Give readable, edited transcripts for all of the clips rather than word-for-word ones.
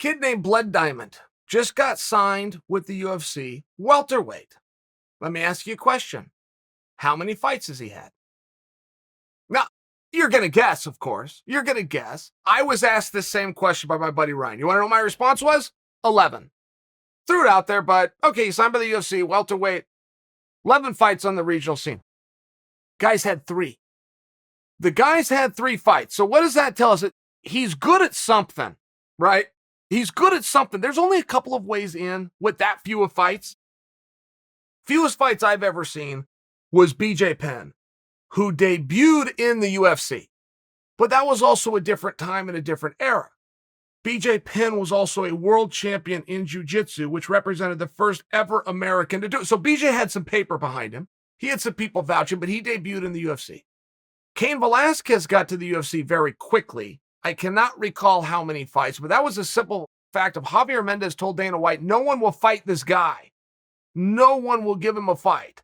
Kid named Blood Diamond just got signed with the UFC welterweight. Let me ask you a question. How many fights has he had? Now, you're going to guess, of course. You're going to guess. I was asked this same question by my buddy Ryan. You want to know what my response was? 11. Threw it out there, but okay, he signed by the UFC, welterweight, 11 fights on the regional scene. Guys had 3. The guys had 3 fights. So what does that tell us? He's good at something, right? He's good at something. There's only a couple of ways in with that few of fights. Fewest fights I've ever seen was BJ Penn, who debuted in the UFC. But that was also a different time and a different era. BJ Penn was also a world champion in jiu-jitsu, which represented the first ever American to do it. So BJ had some paper behind him. He had some people vouching, but he debuted in the UFC. Cain Velasquez got to the UFC very quickly. I cannot recall how many fights, but that was a simple fact of Javier Mendez told Dana White, no one will fight this guy. No one will give him a fight.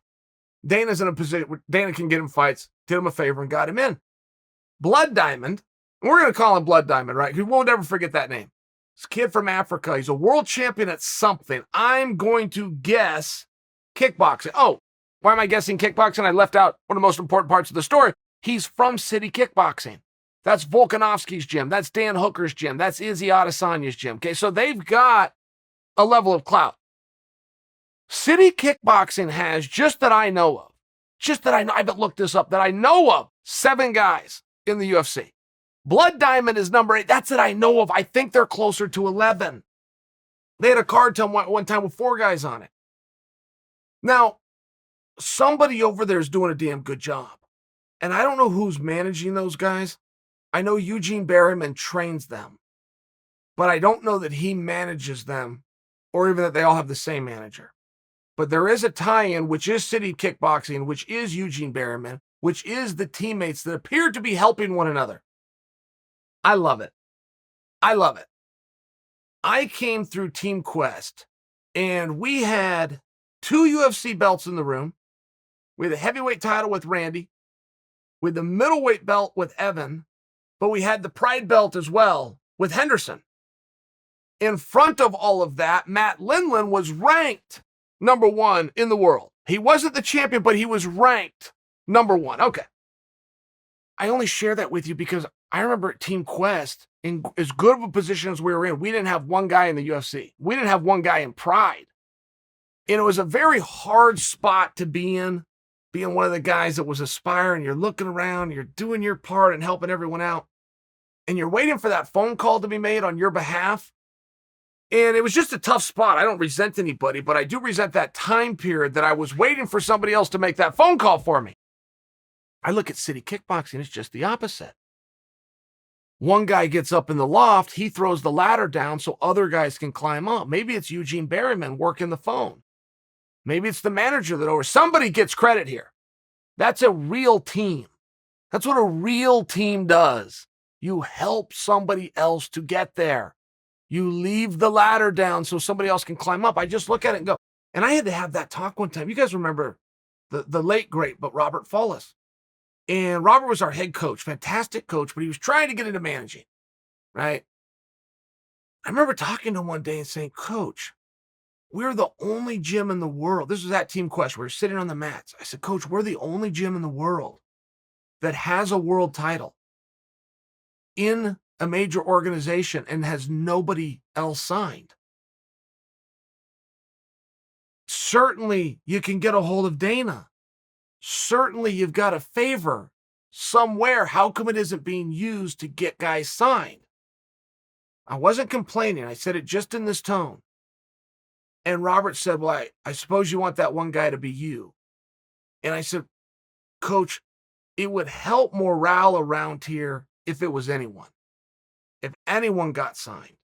Dana's in a position where Dana can get him fights, did him a favor, and got him in. Blood Diamond, we're going to call him Blood Diamond, right? We won't ever forget that name. This kid from Africa, he's a world champion at something. I'm going to guess kickboxing. Oh, why am I guessing kickboxing? I left out one of the most important parts of the story. He's from City Kickboxing. That's Volkanovski's gym. That's Dan Hooker's gym. That's Israel Adesanya's gym. Okay, so they've got a level of clout. City Kickboxing has, just that I know of, I haven't looked this up, that I know of, 7 guys in the UFC. Blood Diamond is number 8. That's that I know of. I think they're closer to 11. They had a card one time with 4 guys on it. Now, somebody over there is doing a damn good job. And I don't know who's managing those guys. I know Eugene Berryman trains them. But I don't know that he manages them or even that they all have the same manager. But there is a tie-in, which is City Kickboxing, which is Eugene Berryman, which is the teammates that appear to be helping one another. I love it. I love it. I came through Team Quest, and we had 2 UFC belts in the room. We had the heavyweight title with Randy. We had the middleweight belt with Evan. But we had the pride belt as well with Henderson. In front of all of that, Matt Lindland was ranked number 1 in the world. He wasn't the champion, but he was ranked number 1. Okay. I only share that with you because I remember at Team Quest, in as good of a position as we were in, we didn't have one guy in the UFC. We didn't have one guy in Pride. And it was a very hard spot to be in, being one of the guys that was aspiring. You're looking around, you're doing your part and helping everyone out. And you're waiting for that phone call to be made on your behalf. And it was just a tough spot. I don't resent anybody, but I do resent that time period that I was waiting for somebody else to make that phone call for me. I look at City Kickboxing, it's just the opposite. One guy gets up in the loft, he throws the ladder down so other guys can climb up. Maybe it's Eugene Berryman working the phone. Maybe it's the manager that somebody gets credit here. That's a real team. That's what a real team does. You help somebody else to get there. You leave the ladder down so somebody else can climb up. I just look at it and go, and I had to have that talk one time. You guys remember the late great, but Robert Follis. And Robert was our head coach, fantastic coach, but he was trying to get into managing, right? I remember talking to him one day and saying, Coach, we're the only gym in the world. This was at Team Quest. We were sitting on the mats. I said, Coach, we're the only gym in the world that has a world title in a major organization and has nobody else signed. Certainly, you can get a hold of Dana. Certainly, you've got a favor somewhere. How come it isn't being used to get guys signed? I wasn't complaining. I said it just in this tone. And Robert said, well, I suppose you want that one guy to be you. And I said, Coach, it would help morale around here if it was anyone. If anyone got signed.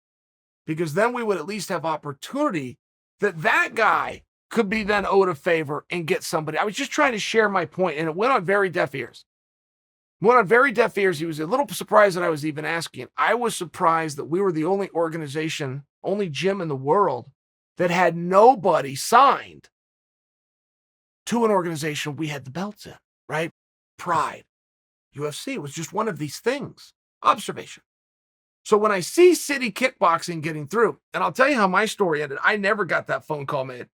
Because then we would at least have opportunity that guy could be then owed a favor and get somebody. I was just trying to share my point, and it went on very deaf ears. He was a little surprised that I was even asking. I was surprised that we were the only organization, only gym in the world that had nobody signed to an organization we had the belts in, right? Pride. UFC was just one of these things. Observation. So when I see City Kickboxing getting through, and I'll tell you how my story ended. I never got that phone call made.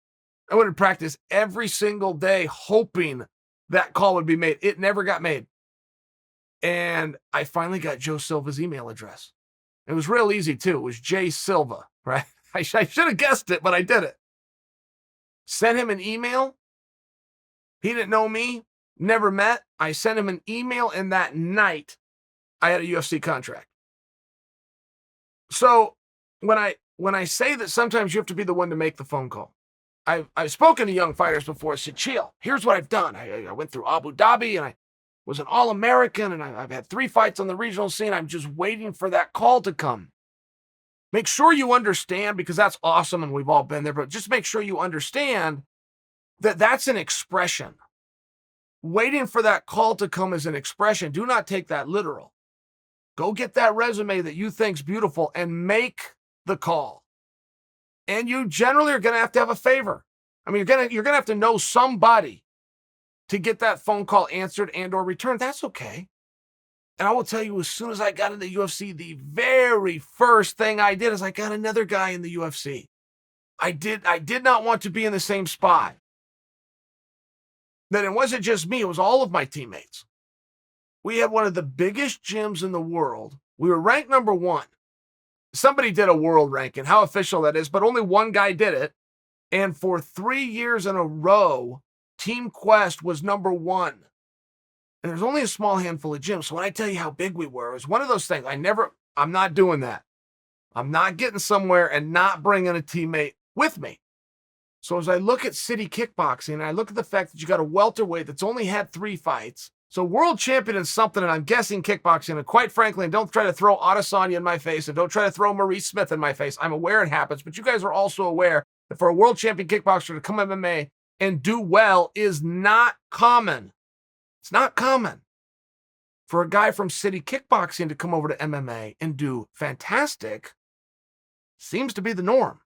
I went to practice every single day hoping that call would be made. It never got made. And I finally got Joe Silva's email address. It was real easy too. It was J Silva, right? I should have guessed it, but I did it. Sent him an email. He didn't know me, never met. I sent him an email, and that night I had a UFC contract. So when I say that sometimes you have to be the one to make the phone call, I've spoken to young fighters before. I said, Chael, here's what I've done. I went through Abu Dhabi, and I was an All-American, and I've had 3 fights on the regional scene. I'm just waiting for that call to come. Make sure you understand, because that's awesome, and we've all been there, but just make sure you understand that that's an expression. Waiting for that call to come is an expression. Do not take that literal. Go get that resume that you think's beautiful and make the call. And you generally are going to have a favor. I mean, you're going to have to know somebody to get that phone call answered and or returned. That's okay. And I will tell you, as soon as I got in the UFC, the very first thing I did is I got another guy in the UFC. I did not want to be in the same spot. Then it wasn't just me, it was all of my teammates. We had one of the biggest gyms in the world. We were ranked number 1. Somebody did a world ranking, how official that is, but only one guy did it. And for 3 years in a row, Team Quest was number 1. And there's only a small handful of gyms. So when I tell you how big we were, it was one of those things. I'm not doing that. I'm not getting somewhere and not bringing a teammate with me. So as I look at City Kickboxing, and I look at the fact that you got a welterweight that's only had 3 fights, so world champion in something, and I'm guessing kickboxing, and quite frankly, and don't try to throw Adesanya in my face, and don't try to throw Maurice Smith in my face. I'm aware it happens, but you guys are also aware that for a world champion kickboxer to come MMA and do well is not common. It's not common. For a guy from City Kickboxing to come over to MMA and do fantastic seems to be the norm.